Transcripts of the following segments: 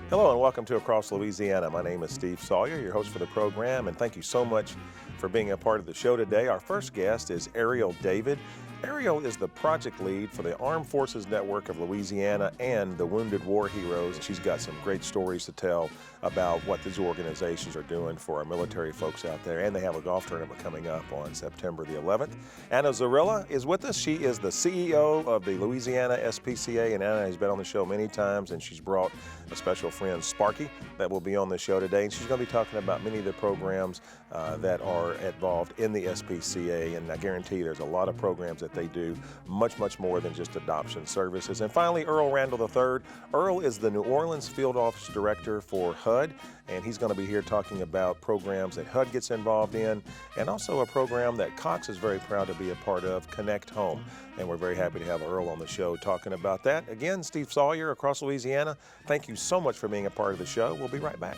Hello and welcome to Across Louisiana. My name is Steve Sawyer, your host for the program, and thank you so much for being a part of the show today. Our first guest is Ariel David. Ariel is the project lead for the Armed Forces Network of Louisiana and the Wounded War Heroes. She's got some great stories to tell about what these organizations are doing for our military folks out there, and they have a golf tournament coming up on September the 11th. Anna Zorrilla is with us. She is the CEO of the Louisiana SPCA, and Anna has been on the show many times, and she's brought a special friend, Sparky, that will be on the show today, and she's going to be talking about many of the programs that are involved in the SPCA, and I guarantee there's a lot of programs that they do, much more than just adoption services. And finally, Earl Randall III. Earl is the New Orleans Field Office Director for HUD, and he's going to be here talking about programs that HUD gets involved in, and also a program that Cox is very proud to be a part of, Connect Home. And we're very happy to have Earl on the show talking about that. Again, Steve Sawyer, Across Louisiana. Thank you so much for being a part of the show. We'll be right back.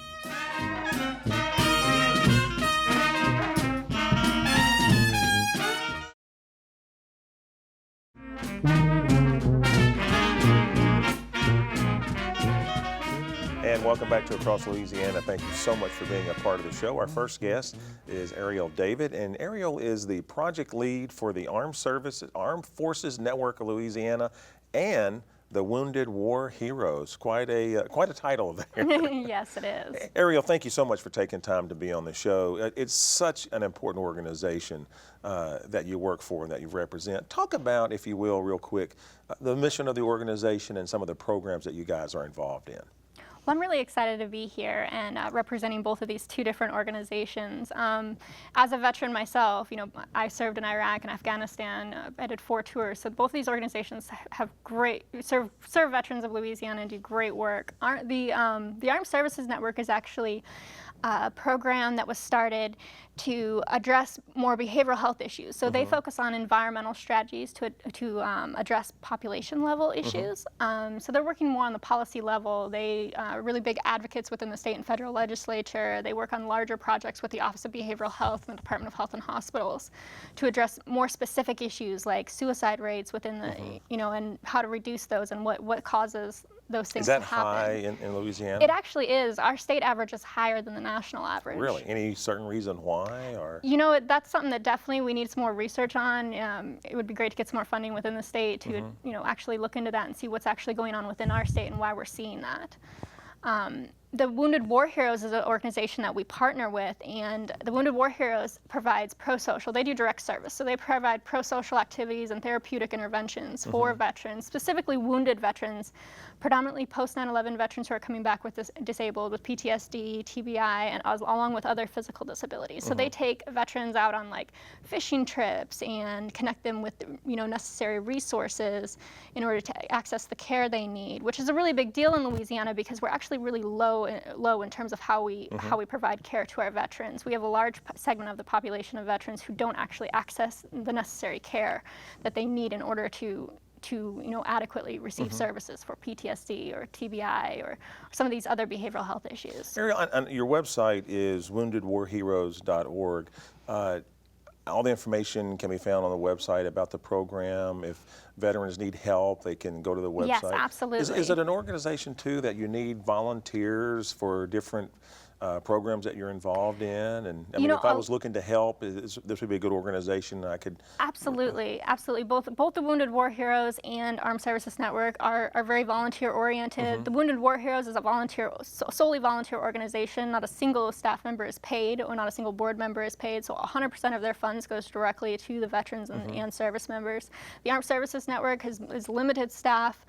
And welcome back to Across Louisiana. Thank you so much for being a part of the show. Our first guest is Ariel David, and Ariel is the project lead for the Armed Forces Network of Louisiana and the Wounded War Heroes. Quite a title there. Yes, it is. Ariel, thank you so much for taking time to be on the show. It's such an important organization that you work for and that you represent. Talk about, if you will, real quick, the mission of the organization and some of the programs that you guys are involved in. Well, I'm really excited to be here and representing both of these two different organizations. As a veteran myself, I served in Iraq and Afghanistan. I did 4 tours. So both of these organizations have serve veterans of Louisiana and do great work. The Armed Services Network is actually a program that was started to address more behavioral health issues. So they focus on environmental strategies to address population level issues. So they're working more on the policy level. They are really big advocates within the state and federal legislature. They work on larger projects with the Office of Behavioral Health and the Department of Health and Hospitals to address more specific issues like suicide rates within the, and how to reduce those and what causes those things to happen. Is that high in Louisiana? It actually is. Our state average is higher than the national average. Really? Any certain reason why? Or that's something that definitely we need some more research on. It would be great to get some more funding within the state to, actually look into that and see what's actually going on within our state and why we're seeing that. The Wounded War Heroes is an organization that we partner with, and the Wounded War Heroes provides pro-social. They do direct service, so they provide pro-social activities and therapeutic interventions for veterans, specifically wounded veterans, predominantly post 9/11 veterans who are coming back with disabled with PTSD, TBI, and along with other physical disabilities. So they take veterans out on like fishing trips and connect them with necessary resources in order to access the care they need, which is a really big deal in Louisiana because we're actually really low in terms of how we provide care to our veterans. We have a large segment of the population of veterans who don't actually access the necessary care that they need in order to adequately receive services for PTSD or TBI or some of these other behavioral health issues. Ariel, your website is woundedwarheroes.org. All the information can be found on the website about the program. If veterans need help, they can go to the website. Yes, absolutely. Is it an organization, too, that you need volunteers for different programs that you're involved in? And I mean, if I was looking to help, this would be a good organization I could... Absolutely. Both the Wounded War Heroes and Armed Services Network are very volunteer-oriented. The Wounded War Heroes is a solely volunteer organization. Not a single staff member is paid, or not a single board member is paid, so 100% of their funds goes directly to the veterans and service members. The Armed Services Network is limited staff,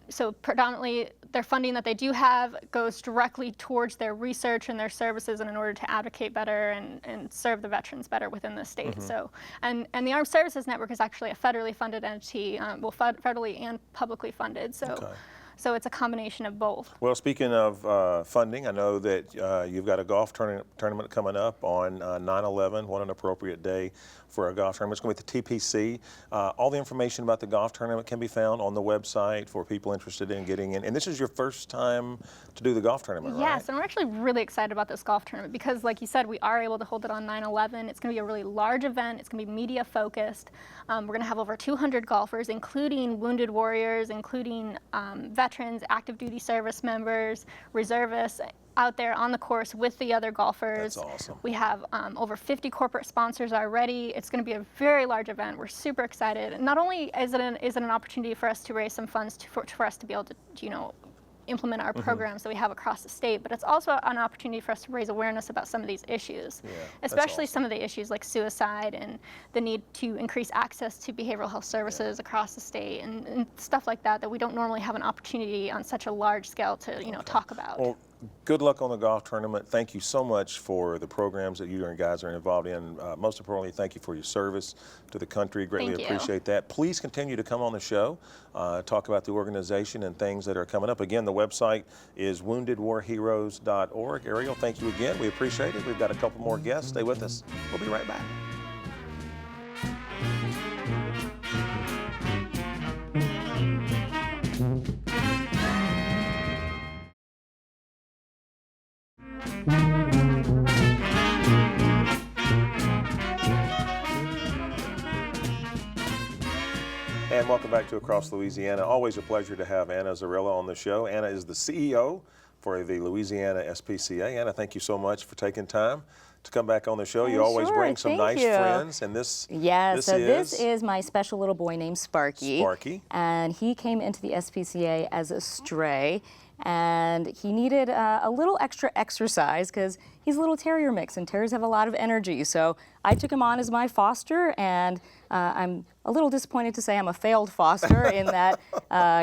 so predominantly their funding that they do have goes directly towards their research and their services, and in order to advocate better and serve the veterans better within the state. So, and the Armed Services Network is actually a federally funded entity, federally and publicly funded. So. So it's a combination of both. Well, speaking of funding, I know that you've got a golf tournament coming up on 9/11. What an appropriate day for a golf tournament. It's going to be at the TPC. All the information about the golf tournament can be found on the website for people interested in getting in. And this is your first time to do the golf tournament, right? Yes, and we're actually really excited about this golf tournament because, like you said, we are able to hold it on 9/11. It's going to be a really large event. It's going to be media focused. We're going to have over 200 golfers, including wounded warriors, including veterans, active duty service members, reservists, out there on the course with the other golfers. That's awesome. We have over 50 corporate sponsors already. It's going to be a very large event. We're super excited. And not only is it an opportunity for us to raise some funds for us to be able to, implement our programs that we have across the state, but it's also an opportunity for us to raise awareness about some of these issues, especially some of the issues like suicide and the need to increase access to behavioral health services across the state and stuff like that we don't normally have an opportunity on such a large scale to talk about. Well, good luck on the golf tournament. Thank you so much for the programs that you and guys are involved in. Most importantly, thank you for your service to the country. Greatly appreciate that. Please continue to come on the show, talk about the organization and things that are coming up. Again, the website is woundedwarheroes.org. Ariel, thank you again. We appreciate it. We've got a couple more guests. Stay with us. We'll be right back. And welcome back to Across Louisiana. Always a pleasure to have Anna Zorrilla on the show. Anna is the CEO for the Louisiana SPCA. Anna, thank you so much for taking time to come back on the show. You always bring some nice friends, and this is my special little boy named Sparky. Sparky. And he came into the SPCA as a stray, and he needed a little extra exercise because he's a little terrier mix, and terriers have a lot of energy. So I took him on as my foster, and I'm a little disappointed to say I'm a failed foster in that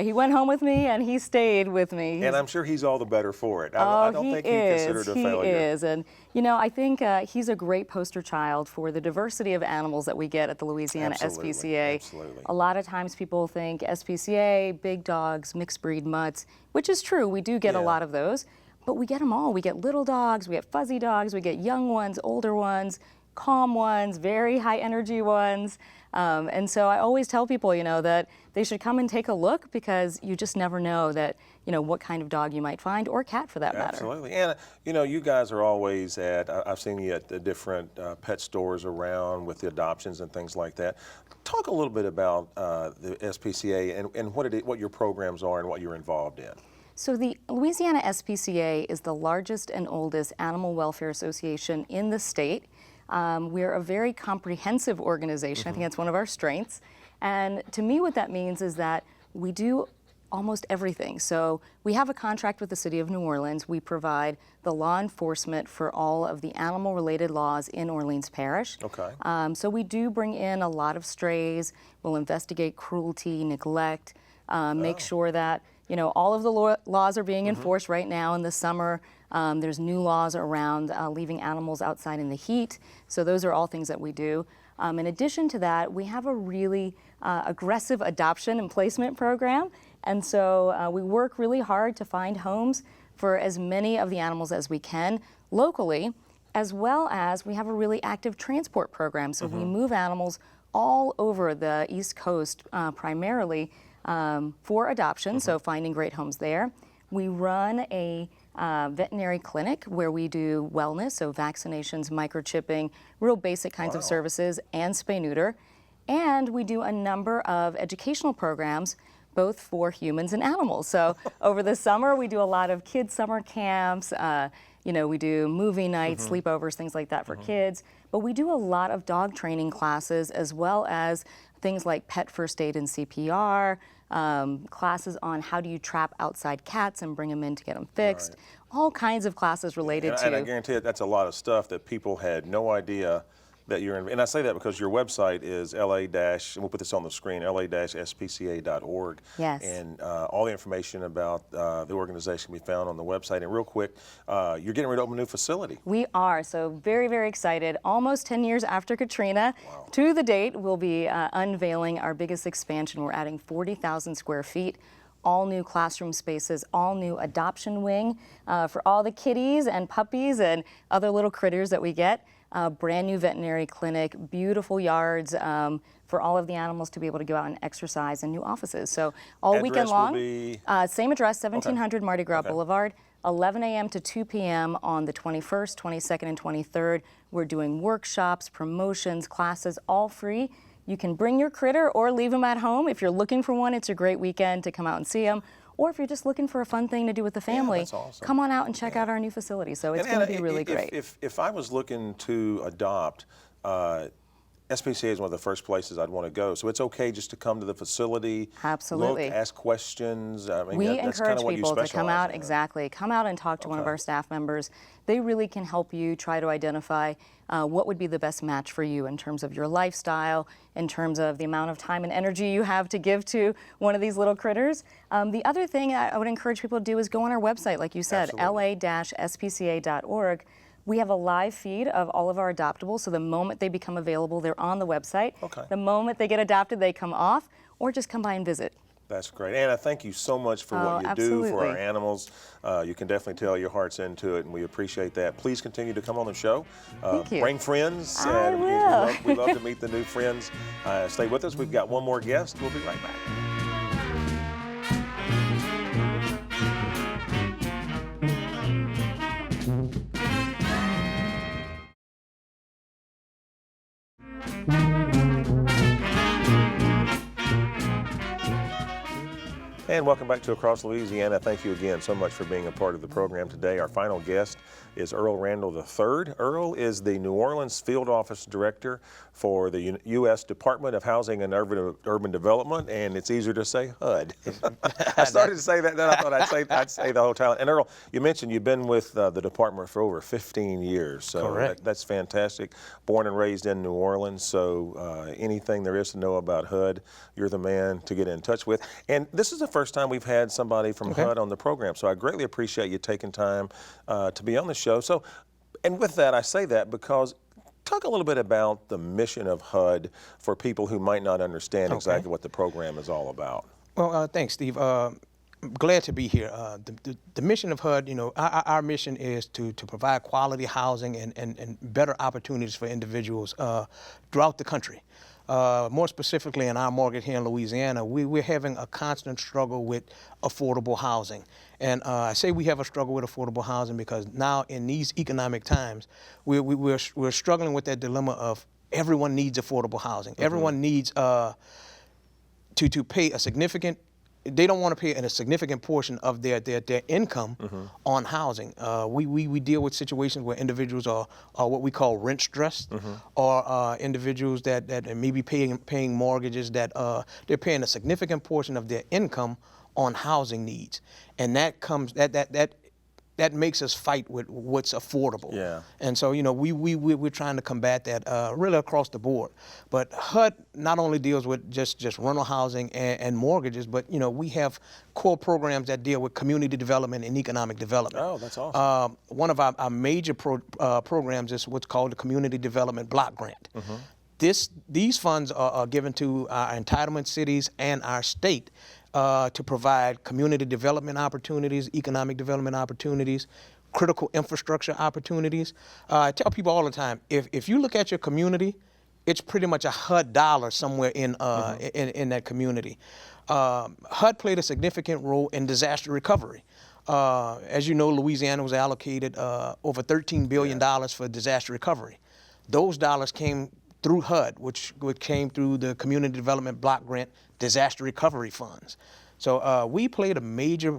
he went home with me and he stayed with me. And I'm sure he's all the better for it. I don't think he'd consider it a failure. He is. And, I think he's a great poster child for the diversity of animals that we get at the Louisiana SPCA. Absolutely. A lot of times people think SPCA, big dogs, mixed breed mutts, which is true. We do get a lot of those. But we get them all. We get little dogs, we get fuzzy dogs, we get young ones, older ones, calm ones, very high energy ones. And so I always tell people, that they should come and take a look because you just never know that, what kind of dog you might find, or cat for that matter. Absolutely. And, you guys are always I've seen you at the different pet stores around with the adoptions and things like that. Talk a little bit about the SPCA and what your programs are and what you're involved in. So the Louisiana SPCA is the largest and oldest animal welfare association in the state. We're a very comprehensive organization. I think that's one of our strengths. And to me, what that means is that we do almost everything. So we have a contract with the city of New Orleans. We provide the law enforcement for all of the animal-related laws in Orleans Parish. Okay. So we do bring in a lot of strays. We'll investigate cruelty, neglect, make sure that all of the laws are being enforced right now in the summer. There's new laws around leaving animals outside in the heat. So those are all things that we do. In addition to that, we have a really aggressive adoption and placement program. And so we work really hard to find homes for as many of the animals as we can locally, as well as we have a really active transport program. So we move animals all over the East Coast primarily for adoption, so finding great homes there. We run a veterinary clinic where we do wellness, so vaccinations, microchipping, real basic kinds of services, and spay-neuter. And we do a number of educational programs, both for humans and animals. So over the summer, we do a lot of kids' summer camps. We do movie nights, sleepovers, things like that for kids. But we do a lot of dog training classes, as well as things like pet first aid and CPR, classes on how do you trap outside cats and bring them in to get them fixed. All kinds of classes related to. And I guarantee that's a lot of stuff that people had no idea that you're in. And I say that because your website is and we'll put this on the screen, la-spca.org. Yes. And all the information about the organization we found on the website. And real quick, you're getting ready to open a new facility. We are, so very, very excited. Almost 10 years after Katrina, to the date, we'll be unveiling our biggest expansion. We're adding 40,000 square feet. all new classroom spaces, all new adoption wing for all the kitties and puppies and other little critters that we get. Brand new veterinary clinic, beautiful yards for all of the animals to be able to go out and exercise, and new offices. So all weekend long. Will be... same address, 1700 Mardi Gras Okay. Boulevard, 11 a.m. to 2 p.m. on the 21st, 22nd, and 23rd. We're doing workshops, promotions, classes, all free. You can bring your critter or leave them at home. If you're looking for one, it's a great weekend to come out and see them. Or if you're just looking for a fun thing to do with the family, that's awesome. come on out and check out our new facility. So it's going to be really great. If I was looking to adopt, SPCA is one of the first places I'd want to go. So it's okay just to come to the facility, Absolutely. look, ask questions. I mean, We that's encourage kind of what you people to come out, specialize in. exactly, come out and talk to one of our staff members. They really can help you try to identify what would be the best match for you in terms of your lifestyle, in terms of the amount of time and energy you have to give to one of these little critters. The other thing I would encourage people to do is go on our website, like you said, la-spca.org. We have a live feed of all of our adoptables, so the moment they become available, they're on the website. Okay. The moment they get adopted, they come off, or just come by and visit. That's great. Anna, thank you so much for what you do for our animals. You can definitely tell your heart's into it, and we appreciate that. Please continue to come on the show. Thank you. Bring friends. I will. will. We love to meet the new friends. Stay with us. We've got one more guest. We'll be right back. And welcome back to Across Louisiana. Thank you again so much for being a part of the program today. Our final guest is Earl Randall III. Earl is the New Orleans Field Office Director for the U.S. Department of Housing and Urban Development, and it's easier to say HUD. I started to say that, then I thought I'd say the whole title. And Earl, you mentioned you've been with the department for over 15 years. So Correct. That's fantastic. Born and raised in New Orleans, so anything there is to know about HUD, you're the man to get in touch with. And this is the first time we've had somebody from HUD on the program, so I greatly appreciate you taking time to be on the show. So, and with that, I say that because talk a little bit about the mission of HUD for people who might not understand exactly what the program is all about. Well, thanks, Steve. I'm glad to be here. The mission of HUD, you know, our mission is to provide quality housing and better opportunities for individuals throughout the country. More specifically in our market here in Louisiana, we're having a constant struggle with affordable housing. And I say we have a struggle with affordable housing because now in these economic times, we're struggling with that dilemma of everyone needs affordable housing. Everyone needs to pay a significant, they don't want to pay a significant portion of their income on housing. We deal with situations where individuals are what we call rent stressed, or individuals that may be paying mortgages that they're paying a significant portion of their income on housing needs, and that makes us fight with what's affordable. Yeah. And so, you know, we're trying to combat that really across the board. But HUD not only deals with just rental housing and mortgages, but, you know, we have core programs that deal with community development and economic development. Oh, that's awesome. One of our major programs is what's called the Community Development Block Grant. These funds are given to our entitlement cities and our state to provide community development opportunities, economic development opportunities, critical infrastructure opportunities. I tell people all the time, if you look at your community, it's pretty much a HUD dollar somewhere in that community. HUD played a significant role in disaster recovery. As you know, Louisiana was allocated over $13 billion for disaster recovery. Those dollars came through HUD, which came through the Community Development Block Grant Disaster Recovery Funds. So we played a major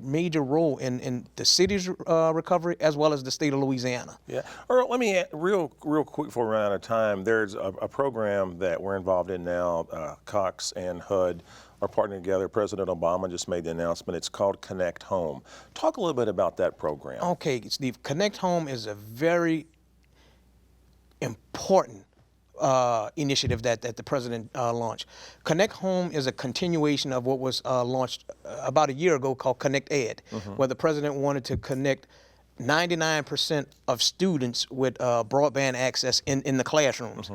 role in the city's recovery as well as the state of Louisiana. Yeah. Earl, let me add, real quick before we run out of time, there's a program that we're involved in now, Cox and HUD are partnering together. President Obama just made the announcement. It's called Connect Home. Talk a little bit about that program. Okay, Steve, Connect Home is a very important initiative that the president launched. Connect Home is a continuation of what was launched about a year ago called Connect Ed, where the president wanted to connect 99% of students with broadband access in the classrooms.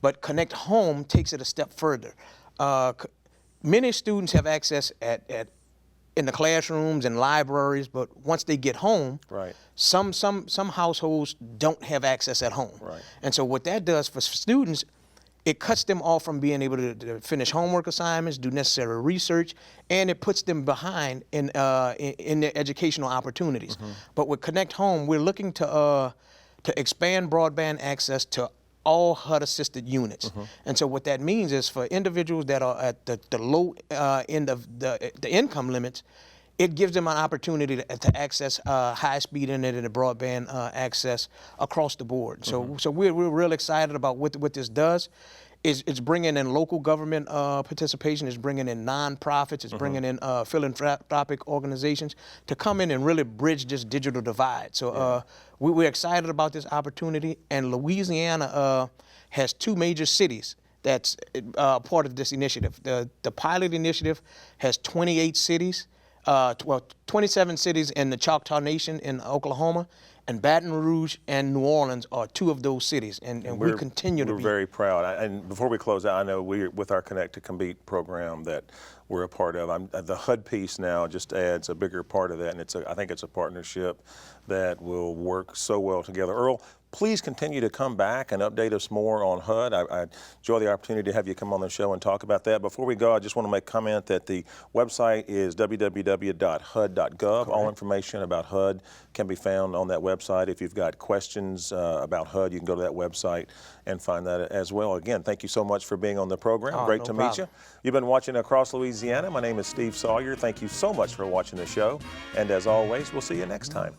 But Connect Home takes it a step further. Many students have access at in the classrooms and libraries, but once they get home, Right. some households don't have access at home. Right. And so what that does for students, it cuts them off from being able to finish homework assignments, do necessary research, and it puts them behind in their educational opportunities. But with Connect Home, we're looking to expand broadband access to all HUD-assisted units. And so what that means is for individuals that are at the low end of the income limits, it gives them an opportunity to access high-speed internet and broadband access across the board. So we're real excited about what this does. It's bringing in local government participation. It's bringing in nonprofits. It's bringing in philanthropic organizations to come in and really bridge this digital divide. So we're excited about this opportunity. And Louisiana has 2 major cities that's part of this initiative. The pilot initiative has 28 cities. 27 cities in the Choctaw Nation in Oklahoma, and Baton Rouge and New Orleans are 2 of those cities, and we continue to be. We're very proud. And before we close out, I know with our Connect to Compete program that we're a part of, the HUD piece now just adds a bigger part of that, and I think it's a partnership that will work so well together. Earl, please continue to come back and update us more on HUD. I enjoy the opportunity to have you come on the show and talk about that. Before we go, I just want to make a comment that the website is www.hud.gov. Correct. All information about HUD can be found on that website. If you've got questions about HUD, you can go to that website and find that as well. Again, thank you so much for being on the program. Great to meet you. You've been watching Across Louisiana. My name is Steve Sawyer. Thank you so much for watching the show. And as always, we'll see you next time.